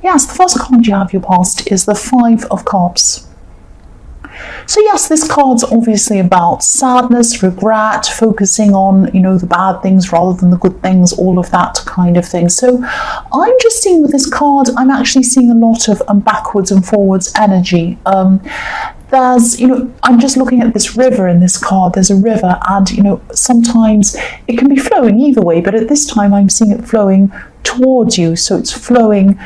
Yes, the first card you have your past is the Five of Cups. So yes, this card's obviously about sadness, regret, focusing on, the bad things rather than the good things, all of that kind of thing. So I'm just seeing with this card, I'm actually seeing a lot of backwards and forwards energy. There's, I'm just looking at this river in this card. There's a river and, sometimes it can be flowing either way, but at this time I'm seeing it flowing towards you. So it's flowing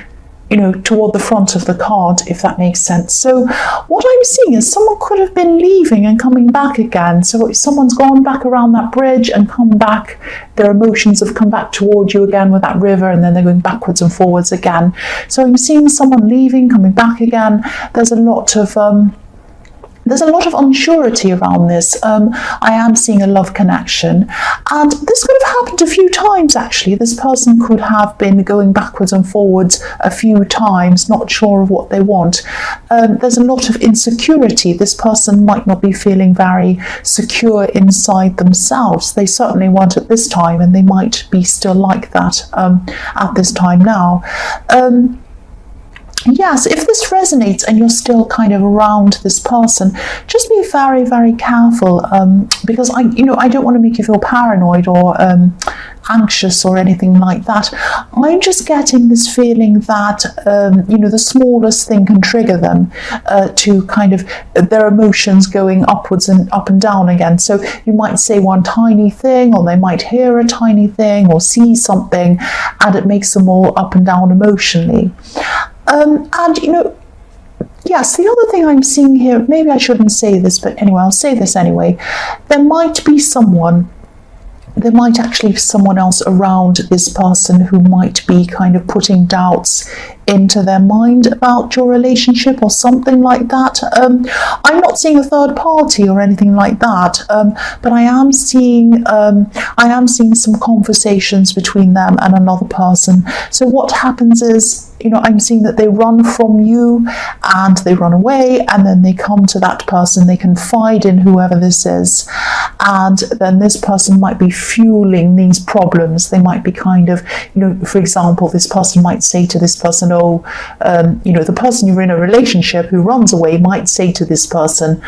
toward the front of the card, if that makes sense. So what I'm seeing is someone could have been leaving and coming back again. So if someone's gone back around that bridge and come back, their emotions have come back toward you again with that river, and then they're going backwards and forwards again. So I'm seeing someone leaving, coming back again. There's a lot of unsurety around this. I am seeing a love connection, and this could have happened a few times actually. This person could have been going backwards and forwards a few times, not sure of what they want. There's a lot of insecurity. This person might not be feeling very secure inside themselves. They certainly weren't at this time, and they might be still like that at this time now. Yes, if this resonates and you're still kind of around this person, just be very, very careful, because I don't want to make you feel paranoid or anxious or anything like that. I'm just getting this feeling that the smallest thing can trigger them to kind of their emotions going upwards and up and down again. So you might say one tiny thing, or they might hear a tiny thing or see something, and it makes them all up and down emotionally. Yes, the other thing I'm seeing here, maybe I shouldn't say this, but anyway, I'll say this anyway. There might actually be someone else around this person who might be kind of putting doubts into their mind about your relationship or something like that. I'm not seeing a third party or anything like that, but I am seeing some conversations between them and another person. So what happens is, I'm seeing that they run from you and they run away, and then they come to that person, they confide in whoever this is, and then this person might be fueling these problems. They might be kind of, for example, this person might say to this person, the person you're in a relationship who runs away might say to this person,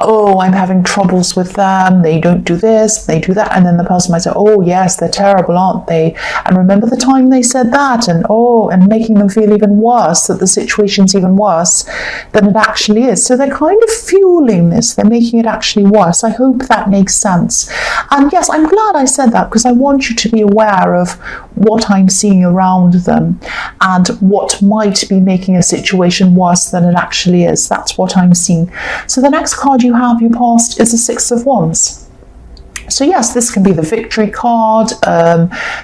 I'm having troubles with them, they don't do this, they do that, and then the person might say, yes, they're terrible, aren't they? And remember the time they said that, and making them feel even worse, that the situation's even worse than it actually is. So they're kind of fueling this, they're making it actually worse. I hope that makes sense. And yes, I'm glad I said that, because I want you to be aware of what I'm seeing around them and what might be making a situation worse than it actually is. That's what I'm seeing. So the next card you have your past is the Six of Wands. So yes, this can be the victory card.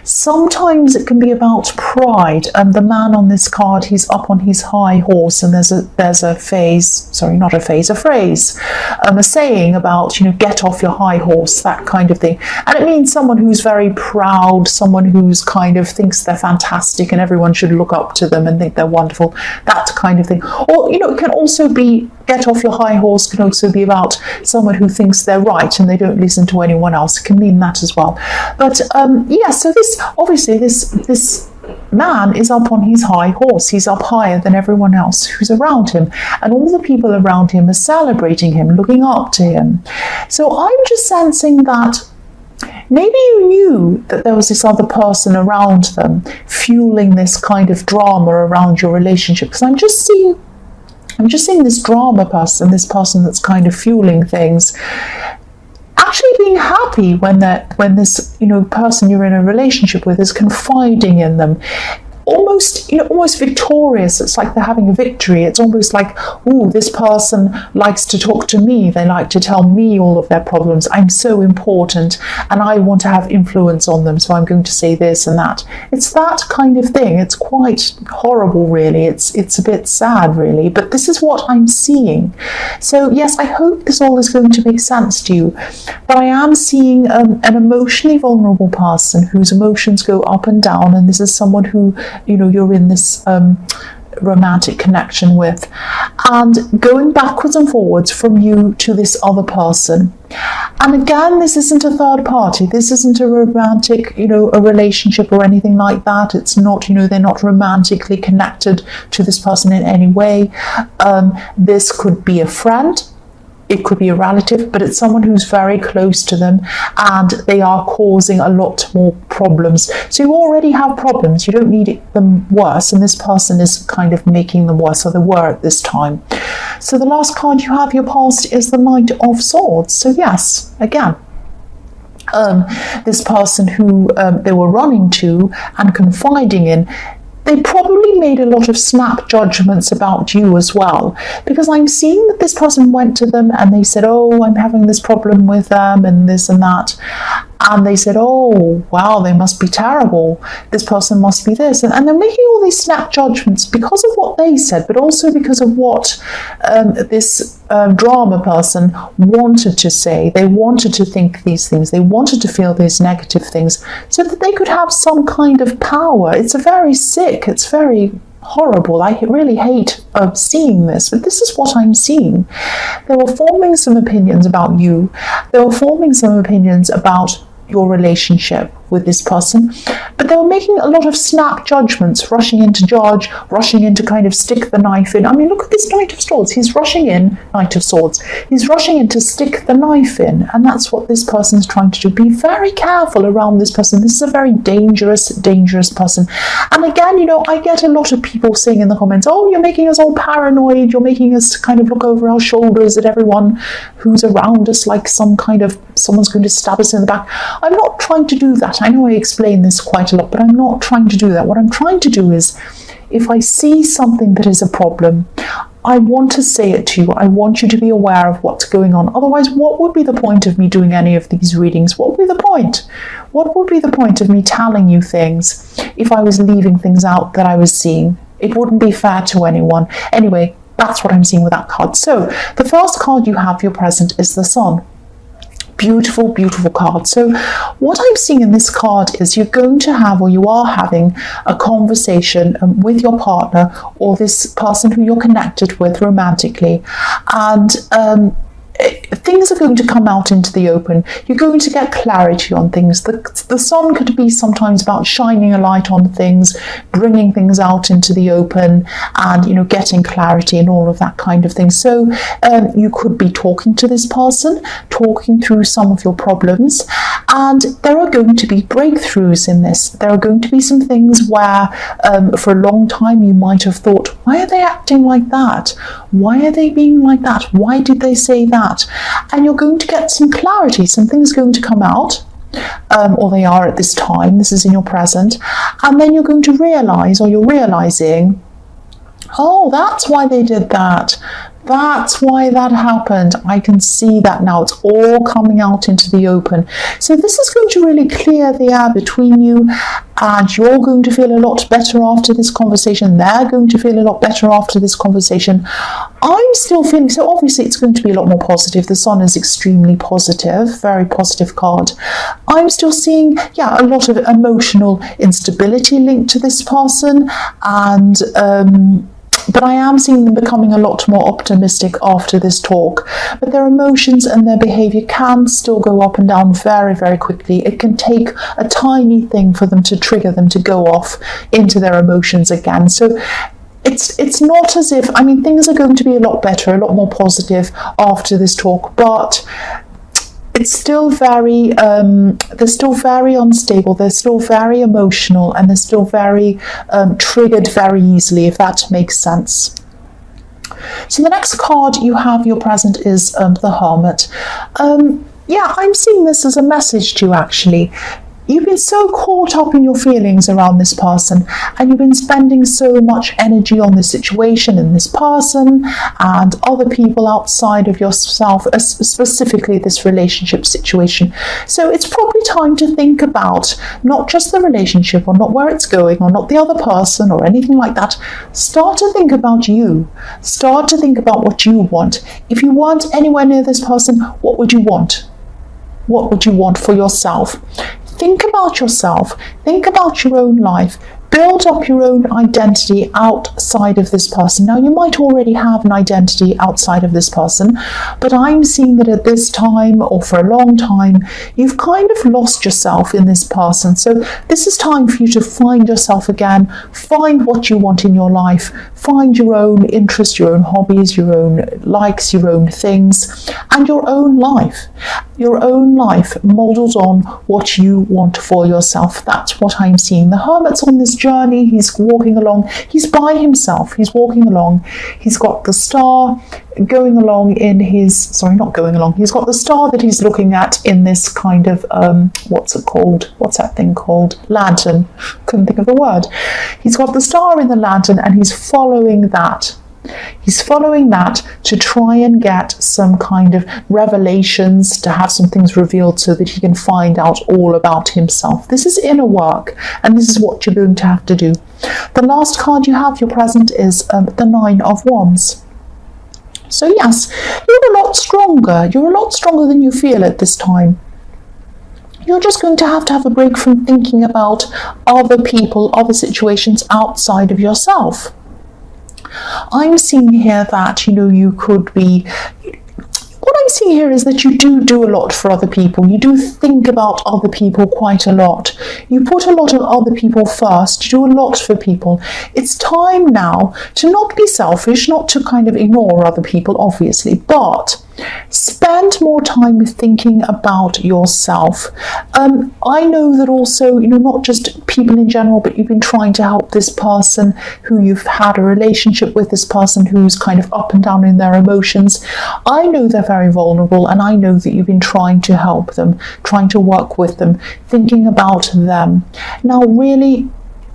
Sometimes it can be about pride. The man on this card, he's up on his high horse, and there's a phrase, a saying about, get off your high horse, that kind of thing. And it means someone who's very proud, someone who's kind of thinks they're fantastic and everyone should look up to them and think they're wonderful, that kind of thing. Or, it can also be, get off your high horse can also be about someone who thinks they're right and they don't listen to anyone else. It can mean that as well. But so this man is up on his high horse. He's up higher than everyone else who's around him, and all the people around him are celebrating him, looking up to him. So I'm just sensing that maybe you knew that there was this other person around them fueling this kind of drama around your relationship, because I'm just seeing this drama person, this person that's kind of fueling things, actually being happy when this person you're in a relationship with is confiding in them, almost victorious. It's like they're having a victory. It's almost like, this person likes to talk to me, they like to tell me all of their problems, I'm so important and I want to have influence on them, so I'm going to say this and that. It's that kind of thing. It's quite horrible, really. It's a bit sad, really, but this is what I'm seeing. So yes, I hope this all is going to make sense to you, but I am seeing an emotionally vulnerable person whose emotions go up and down, and this is someone who, you're in this romantic connection with, and going backwards and forwards from you to this other person. And again, this isn't a third party. This isn't a romantic, a relationship or anything like that. It's not, they're not romantically connected to this person in any way. This could be a friend. It could be a relative, but it's someone who's very close to them, and they are causing a lot more problems. So you already have problems. You don't need them worse, and this person is kind of making them worse, or they were at this time. So the last card you have, your past, is the Knight of Swords. So yes, again, this person who they were running to and confiding in, they probably made a lot of snap judgments about you as well, because I'm seeing that this person went to them and they said, oh, I'm having this problem with them and this and that. And they said, oh, wow, they must be terrible. This person must be this. And they're making all these snap judgments because of what they said, but also because of what this drama person wanted to say. They wanted to think these things. They wanted to feel these negative things so that they could have some kind of power. It's very sick. It's very horrible. I really hate seeing this, but this is what I'm seeing. They were forming some opinions about you. They were forming some opinions about your relationship with this person, but they were making a lot of snap judgments, rushing in to judge, rushing in to kind of stick the knife in. I mean, look at this Knight of Swords. He's rushing in, Knight of Swords. He's rushing in to stick the knife in, and that's what this person's trying to do. Be very careful around this person. This is a very dangerous, dangerous person. And again, I get a lot of people saying in the comments, oh, you're making us all paranoid. You're making us kind of look over our shoulders at everyone who's around us like someone's going to stab us in the back. I'm not trying to do that. I know I explain this quite a lot, but I'm not trying to do that. What I'm trying to do is, if I see something that is a problem, I want to say it to you. I want you to be aware of what's going on. Otherwise, what would be the point of me doing any of these readings? What would be the point? What would be the point of me telling you things if I was leaving things out that I was seeing? It wouldn't be fair to anyone. Anyway, that's what I'm seeing with that card. So the first card you have, your present, is the Sun. Beautiful, beautiful card. So what I'm seeing in this card is you're going to have, or you are having, a conversation with your partner or this person who you're connected with romantically, and things are going to come out into the open. You're going to get clarity on things. The sun could be sometimes about shining a light on things, bringing things out into the open, and getting clarity and all of that kind of thing. So you could be talking to this person, talking through some of your problems, and there are going to be breakthroughs in this. There are going to be some things where for a long time you might have thought, why are they acting like that? Why are they being like that? Why did they say that? And you're going to get some clarity. Some things are going to come out, or they are at this time. This is in your present. And then you're going to realize, or you're realizing, oh, that's why they did that. That's why that happened. I can see that now. It's all coming out into the open. So this is going to really clear the air between you, and you're going to feel a lot better after this conversation. They're going to feel a lot better after this conversation. I'm still feeling, so obviously it's going to be a lot more positive. The Sun is extremely positive, very positive card. I'm still seeing, a lot of emotional instability linked to this person, and but I am seeing them becoming a lot more optimistic after this talk. But their emotions and their behaviour can still go up and down very, very quickly. It can take a tiny thing for them to trigger them to go off into their emotions again. So it's not as if, things are going to be a lot better, a lot more positive after this talk, but it's still very, they're still very unstable, they're still very emotional, and they're still very triggered very easily, if that makes sense. So the next card you have, your present, is the Hermit. I'm seeing this as a message to you, actually. You've been so caught up in your feelings around this person, and you've been spending so much energy on this situation and this person and other people outside of yourself, specifically this relationship situation. So it's probably time to think about not just the relationship, or not where it's going, or not the other person or anything like that. Start to think about you. Start to think about what you want. If you weren't anywhere near this person, what would you want? What would you want for yourself? Think about yourself. Think about your own life. build up your own identity outside of this person. Now, you might already have an identity outside of this person, but I'm seeing that at this time, or for a long time, you've kind of lost yourself in this person. So this is time for you to find yourself again, find what you want in your life, find your own interests, your own hobbies, your own likes, your own things, and your own life. Your own life models on what you want for yourself. That's what I'm seeing. The Hermit's on this journey. He's walking along. He's by himself. He's walking along. He's got the star going along in his, not going along. He's got the star that he's looking at in this kind of, what's it called? What's that thing called? Lantern. Couldn't think of the word. He's got the star in the lantern and he's following that. He's following that to try and get some kind of revelations, to have some things revealed so that he can find out all about himself. This is inner work, and this is what you're going to have to do. The last card you have, your present, is the Nine of Wands. So yes, you're a lot stronger. You're a lot stronger than you feel at this time. You're just going to have a break from thinking about other people, other situations outside of yourself. I'm seeing here that, you could be, what I'm seeing here is that you do a lot for other people. You do think about other people quite a lot. You put a lot of other people first. You do a lot for people. It's time now to not be selfish, not to kind of ignore other people, obviously, but spend more time thinking about yourself. I know that also, not just people in general, but you've been trying to help this person who you've had a relationship with, this person who's kind of up and down in their emotions. I know they're very vulnerable, and I know that you've been trying to help them, trying to work with them, thinking about them. Now, really,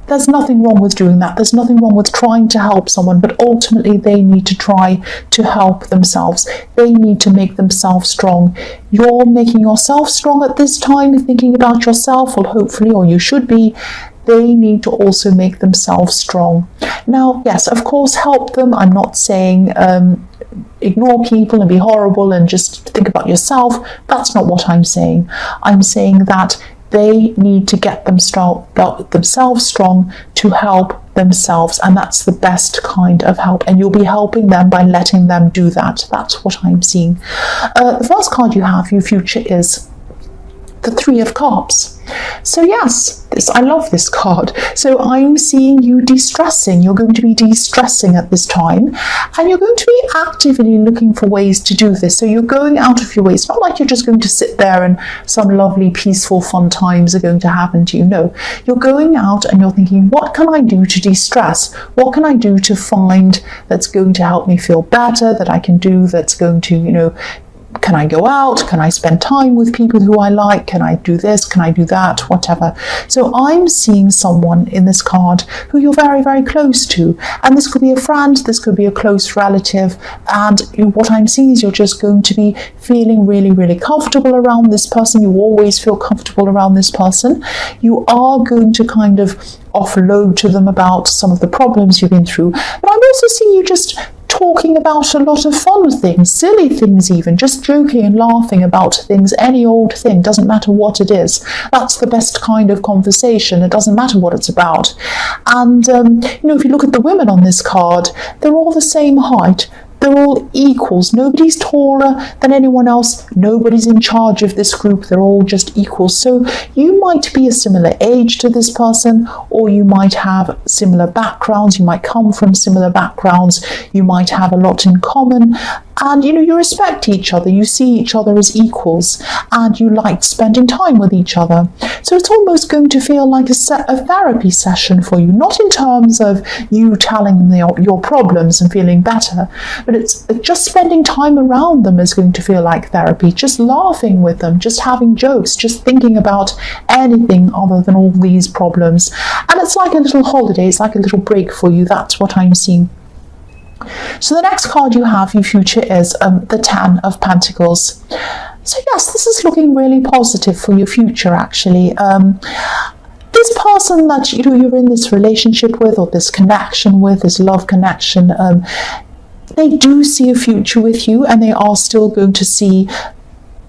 there's nothing wrong with doing that. There's nothing wrong with trying to help someone, but ultimately they need to try to help themselves. They need to make themselves strong. You're making yourself strong at this time, thinking about yourself, or hopefully, or you should be. They need to also make themselves strong. Now, yes, of course, help them. I'm not saying ignore people and be horrible and just think about yourself. That's not what I'm saying. I'm saying that they need to get themselves strong to help themselves, and that's the best kind of help, and you'll be helping them by letting them do that. That's what I'm seeing. The first card you have, your future, is the Three of Cups. So yes, I love this card. So I'm seeing you de-stressing. You're going to be de-stressing at this time, and you're going to be actively looking for ways to do this. So you're going out of your way. It's not like you're just going to sit there and some lovely, peaceful, fun times are going to happen to you. No, you're going out and you're thinking, what can I do to de-stress? What can I do to find that's going to help me feel better, that I can do that's going to, can I go out? Can I spend time with people who I like? Can I do this? Can I do that? Whatever. So I'm seeing someone in this card who you're very, very close to. And this could be a friend, this could be a close relative. And what I'm seeing is you're just going to be feeling really, really comfortable around this person. You always feel comfortable around this person. You are going to kind of offload to them about some of the problems you've been through. But I'm also seeing you just talking about a lot of fun things, silly things even, just joking and laughing about things, any old thing, doesn't matter what it is. That's the best kind of conversation. It doesn't matter what it's about. And, if you look at the women on this card, they're all the same height. They're all equals. Nobody's taller than anyone else. Nobody's in charge of this group. They're all just equals. So you might be a similar age to this person, or you might have similar backgrounds. You might come from similar backgrounds. You might have a lot in common. And, you respect each other. You see each other as equals, and you like spending time with each other. So it's almost going to feel like a therapy session for you, not in terms of you telling them your problems and feeling better, but it's just spending time around them is going to feel like therapy, just laughing with them, just having jokes, just thinking about anything other than all these problems. And it's like a little holiday, it's like a little break for you. That's what I'm seeing. So the next card you have, your future, is the Ten of Pentacles. So yes, this is looking really positive for your future, actually. This person that you're in this relationship with, or this connection with, this love connection, they do see a future with you, and they are still going to see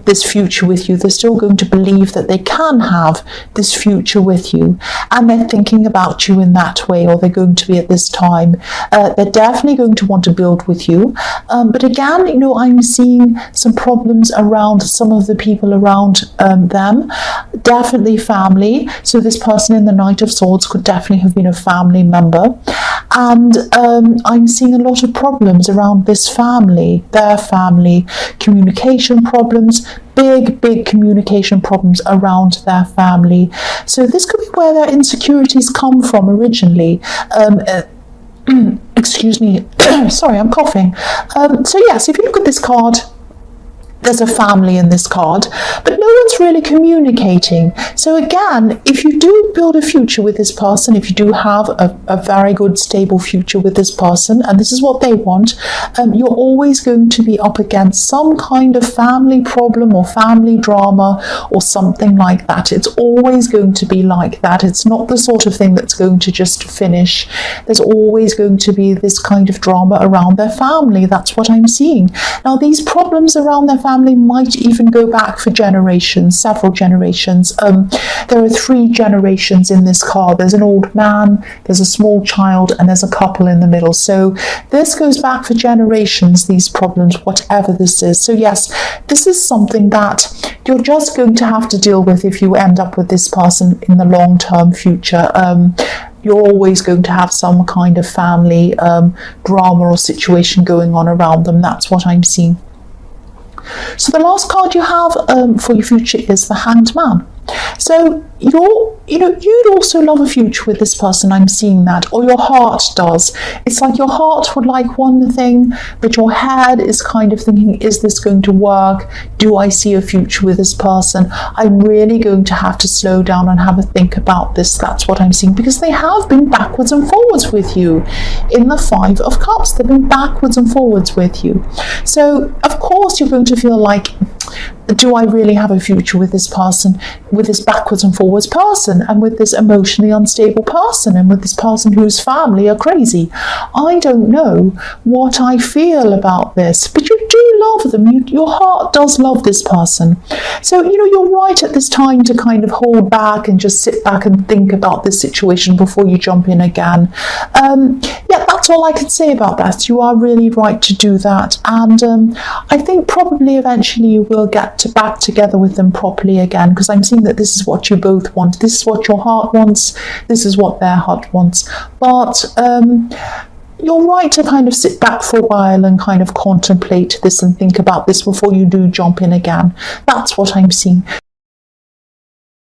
this future with you. They're still going to believe that they can have this future with you, and they're thinking about you in that way, or they're going to be at this time. They're definitely going to want to build with you. But again, you know, I'm seeing some problems around some of the people around them. Definitely family. So this person in the Knight of Swords could definitely have been a family member. And I'm seeing a lot of problems around this family, their family, communication problems, big communication problems around their family. So this could be where their insecurities come from originally. Excuse me, sorry, I'm coughing. So yes, if you look at this card, there's a family in this card, but no one's really communicating. So again, if you do build a future with this person, if you do have a very good stable future with this person, and this is what they want, you're always going to be up against some kind of family problem or family drama or something like that. It's always going to be like that. It's not the sort of thing that's going to just finish. There's always going to be this kind of drama around their family. That's what I'm seeing. Now, these problems around their family might even go back for generations, several generations. There are 3 generations in this card. There's an old man, there's a small child, and there's a couple in the middle. So this goes back for generations, these problems, whatever this is. So yes, this is something that you're just going to have to deal with if you end up with this person in the long-term future. You're always going to have some kind of family drama or situation going on around them. That's what I'm seeing. So the last card you have for your future is the Hanged Man. So you'd also love a future with this person. I'm seeing that, or your heart does. It's like your heart would like one thing, but your head is kind of thinking, is this going to work? Do I see a future with this person? I'm really going to have to slow down and have a think about this. That's what I'm seeing, because they have been backwards and forwards with you in the 5 of Cups. They've been backwards and forwards with you. So of course you're going to feel like, do I really have a future with this person, with this backwards and forwards person, and with this emotionally unstable person, and with this person whose family are crazy? I don't know what I feel about this, but you do love them. Your heart does love this person. So, you're right at this time to kind of hold back and just sit back and think about this situation before you jump in again. Yeah, that's all I can say about that. You are really right to do that. And I think probably eventually you will get back together with them properly again, because I'm seeing that this is what you both want. This is what your heart wants. This is what their heart wants. But you're right to kind of sit back for a while and kind of contemplate this and think about this before you do jump in again. That's what I'm seeing.